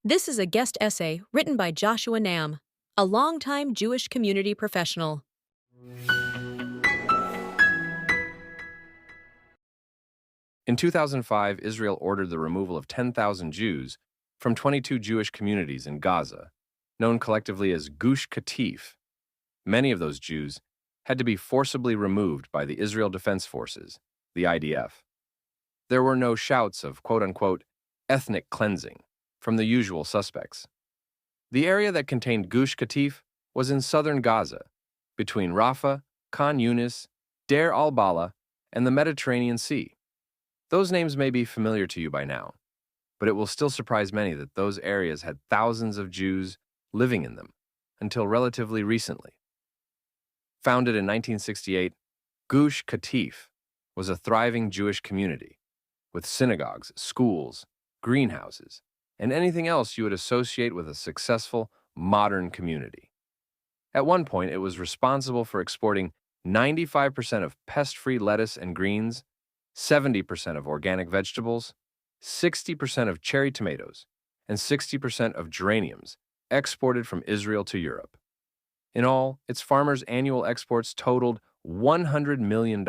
This is a guest essay written by Joshua Nam, a longtime Jewish community professional. In 2005, Israel ordered the removal of 10,000 Jews from 22 Jewish communities in Gaza, known collectively as Gush Katif. Many of those Jews had to be forcibly removed by the Israel Defense Forces, the IDF. There were no shouts of quote-unquote ethnic cleansing from the usual suspects. The area that contained Gush Katif was in southern Gaza, between Rafah, Khan Yunis, Deir al-Bala, and the Mediterranean Sea. Those names may be familiar to you by now, but it will still surprise many that those areas had thousands of Jews living in them until relatively recently. Founded in 1968, Gush Katif was a thriving Jewish community with synagogues, schools, greenhouses, and anything else you would associate with a successful, modern community. At one point, it was responsible for exporting 95% of pest-free lettuce and greens, 70% of organic vegetables, 60% of cherry tomatoes, and 60% of geraniums exported from Israel to Europe. In all, its farmers' annual exports totaled $100 million,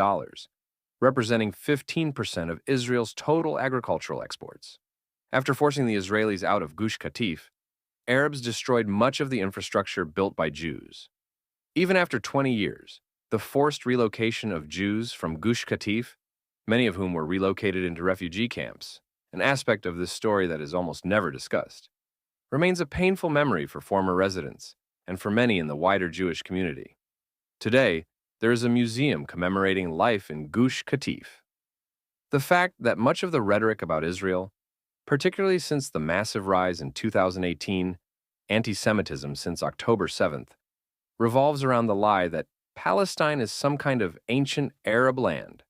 representing 15% of Israel's total agricultural exports. After forcing the Israelis out of Gush Katif, Arabs destroyed much of the infrastructure built by Jews. Even after 20 years, the forced relocation of Jews from Gush Katif, many of whom were relocated into refugee camps, an aspect of this story that is almost never discussed, remains a painful memory for former residents and for many in the wider Jewish community. Today, there is a museum commemorating life in Gush Katif. The fact that much of the rhetoric about Israel, particularly since the massive rise in 2018, anti-Semitism since October 7th, revolves around the lie that Palestine is some kind of ancient Arab land,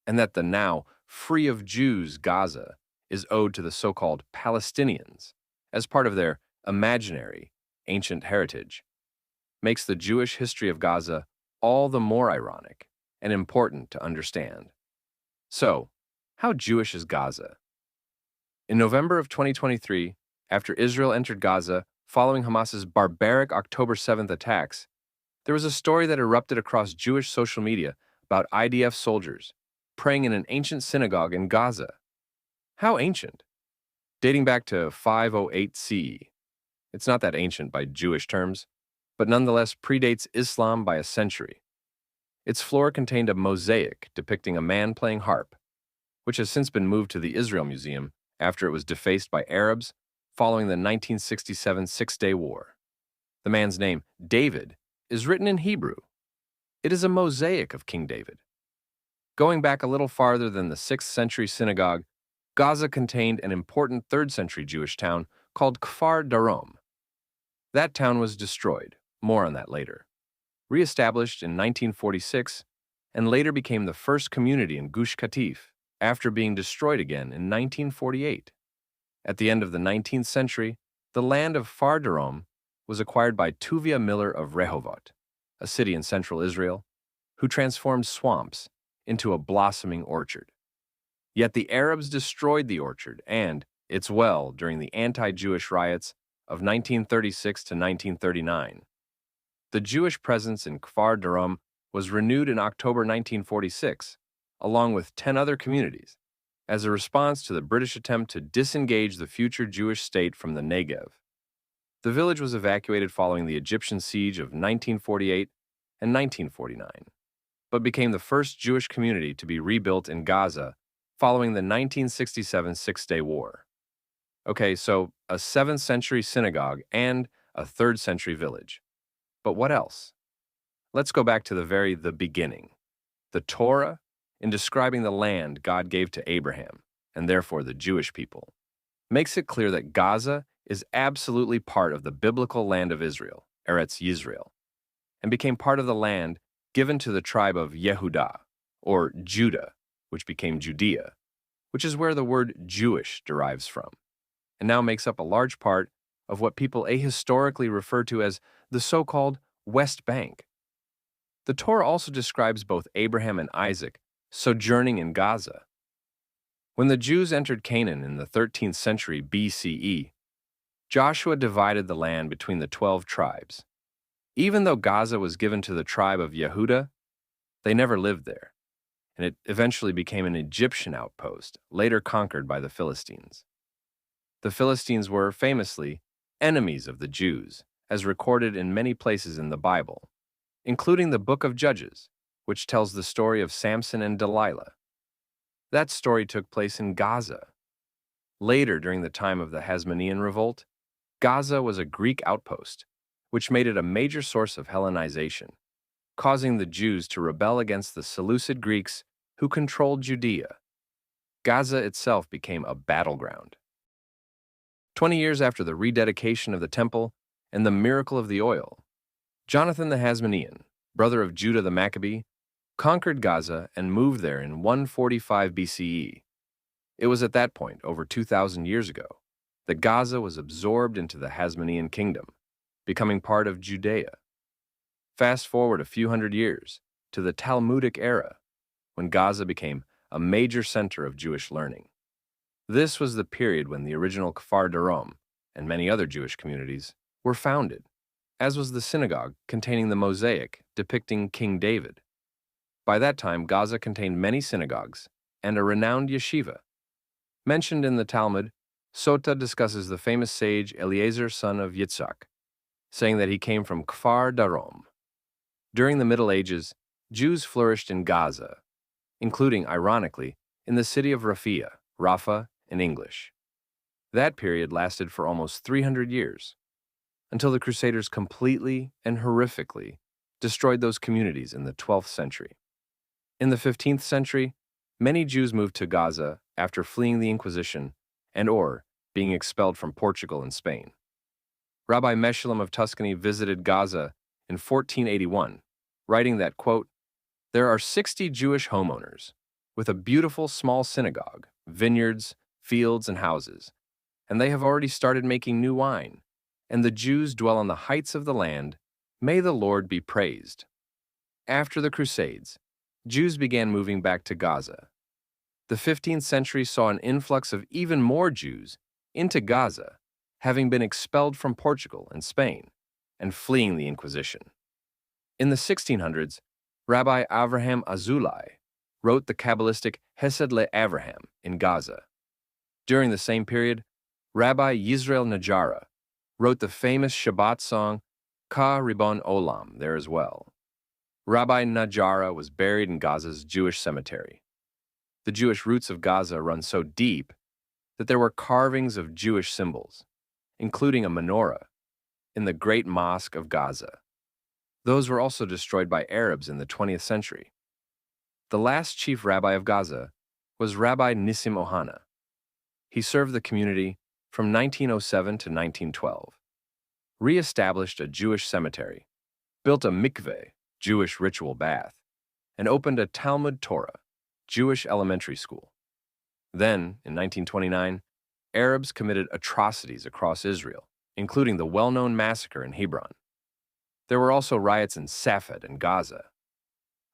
and that the now free of Jews Gaza is owed to the so-called Palestinians as part of their imaginary ancient heritage, makes the Jewish history of Gaza all the more ironic and important to understand. So, how Jewish is Gaza? In November of 2023, after Israel entered Gaza following Hamas's barbaric October 7th attacks, there was a story that erupted across Jewish social media about IDF soldiers praying in an ancient synagogue in Gaza. How ancient? Dating back to 508 CE. It's not that ancient by Jewish terms, but nonetheless predates Islam by a century. Its floor contained a mosaic depicting a man playing harp, which has since been moved to the Israel Museum after it was defaced by Arabs following the 1967 Six-Day War. The man's name, David, is written in Hebrew. It is a mosaic of King David. Going back a little farther than the 6th century synagogue, Gaza contained an important 3rd century Jewish town called Kfar Darom. That town was destroyed, more on that later. Re-established in 1946, and later became the first community in Gush Katif after being destroyed again in 1948. At the end of the 19th century, the land of Kfar Darom was acquired by Tuvia Miller of Rehovot, a city in central Israel, who transformed swamps into a blossoming orchard. Yet the Arabs destroyed the orchard and its well during the anti-Jewish riots of 1936 to 1939. The Jewish presence in Kfar Darom was renewed in October 1946, along with 10 other communities, as a response to the British attempt to disengage the future Jewish state from the Negev. The village was evacuated following the Egyptian siege of 1948 and 1949, but became the first Jewish community to be rebuilt in Gaza following the 1967 Six-Day War. Okay, so a 7th century synagogue and a 3rd century village. But what else? Let's go back to the beginning. The Torah, in describing the land God gave to Abraham, and therefore the Jewish people, makes it clear that Gaza is absolutely part of the biblical land of Israel, Eretz Yisrael, and became part of the land given to the tribe of Yehudah, or Judah, which became Judea, which is where the word Jewish derives from, and now makes up a large part of what people ahistorically refer to as the so-called West Bank. The Torah also describes both Abraham and Isaac sojourning in Gaza. When the Jews entered Canaan in the 13th century BCE, Joshua divided the land between the 12 tribes. Even though Gaza was given to the tribe of Yehuda, they never lived there, and it eventually became an Egyptian outpost, later conquered by the Philistines. The Philistines were, famously, enemies of the Jews, as recorded in many places in the Bible, including the book of Judges, which tells the story of Samson and Delilah. That story took place in Gaza. Later, during the time of the Hasmonean Revolt, Gaza was a Greek outpost, which made it a major source of Hellenization, causing the Jews to rebel against the Seleucid Greeks who controlled Judea. Gaza itself became a battleground. 20 years after the rededication of the temple and the miracle of the oil, Jonathan the Hasmonean, brother of Judah the Maccabee, conquered Gaza and moved there in 145 BCE. It was at that point, over 2,000 years ago, that Gaza was absorbed into the Hasmonean kingdom, becoming part of Judea. Fast forward a few hundred years to the Talmudic era, when Gaza became a major center of Jewish learning. This was the period when the original Kfar Darom and many other Jewish communities were founded, as was the synagogue containing the mosaic depicting King David. By that time, Gaza contained many synagogues and a renowned yeshiva. Mentioned in the Talmud, Sota discusses the famous sage Eliezer, son of Yitzhak, saying that he came from Kfar Darom. During the Middle Ages, Jews flourished in Gaza, including, ironically, in the city of Rafah in English. That period lasted for almost 300 years, until the Crusaders completely and horrifically destroyed those communities in the 12th century. In the 15th century, many Jews moved to Gaza after fleeing the Inquisition and/or being expelled from Portugal and Spain. Rabbi Meshullam of Tuscany visited Gaza in 1481, writing that, quote, "There are 60 Jewish homeowners, with a beautiful small synagogue, vineyards, fields, and houses, and they have already started making new wine, and the Jews dwell on the heights of the land. May the Lord be praised." After the Crusades, Jews began moving back to Gaza. The 15th century saw an influx of even more Jews into Gaza, having been expelled from Portugal and Spain and fleeing the Inquisition. In the 1600s, Rabbi Avraham Azulai wrote the Kabbalistic Hesed le-Avraham in Gaza. During the same period, Rabbi Yisrael Najara wrote the famous Shabbat song Ka Ribon Olam there as well. Rabbi Najara was buried in Gaza's Jewish cemetery. The Jewish roots of Gaza run so deep that there were carvings of Jewish symbols, including a menorah, in the Great Mosque of Gaza. Those were also destroyed by Arabs in the 20th century. The last chief rabbi of Gaza was Rabbi Nissim Ohana. He served the community from 1907 to 1912, re-established a Jewish cemetery, built a mikveh, Jewish ritual bath, and opened a Talmud Torah, Jewish elementary school. Then, in 1929, Arabs committed atrocities across Israel, including the well-known massacre in Hebron. There were also riots in Safed and Gaza.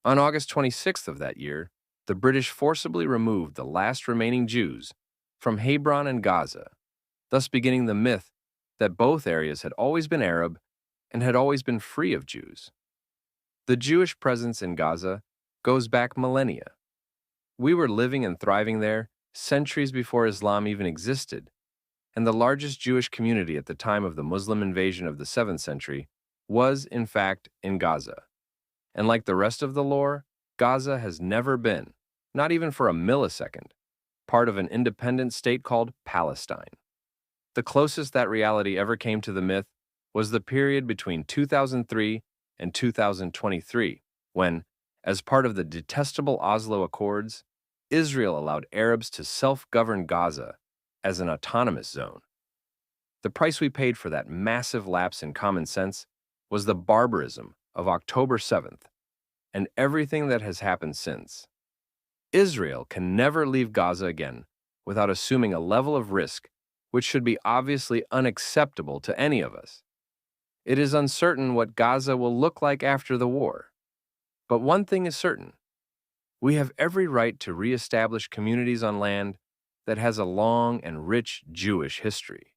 On August 26th of that year, the British forcibly removed the last remaining Jews from Hebron and Gaza, thus beginning the myth that both areas had always been Arab and had always been free of Jews. The Jewish presence in Gaza goes back millennia. We were living and thriving there centuries before Islam even existed, and the largest Jewish community at the time of the Muslim invasion of the 7th century was, in fact, in Gaza. And like the rest of the lore, Gaza has never been, not even for a millisecond, part of an independent state called Palestine. The closest that reality ever came to the myth was the period between 2003 and 2023, when, as part of the detestable Oslo Accords, Israel allowed Arabs to self-govern Gaza as an autonomous zone. The price we paid for that massive lapse in common sense was the barbarism of October 7th and everything that has happened since. Israel can never leave Gaza again without assuming a level of risk which should be obviously unacceptable to any of us. It is uncertain what Gaza will look like after the war. But one thing is certain: we have every right to reestablish communities on land that has a long and rich Jewish history.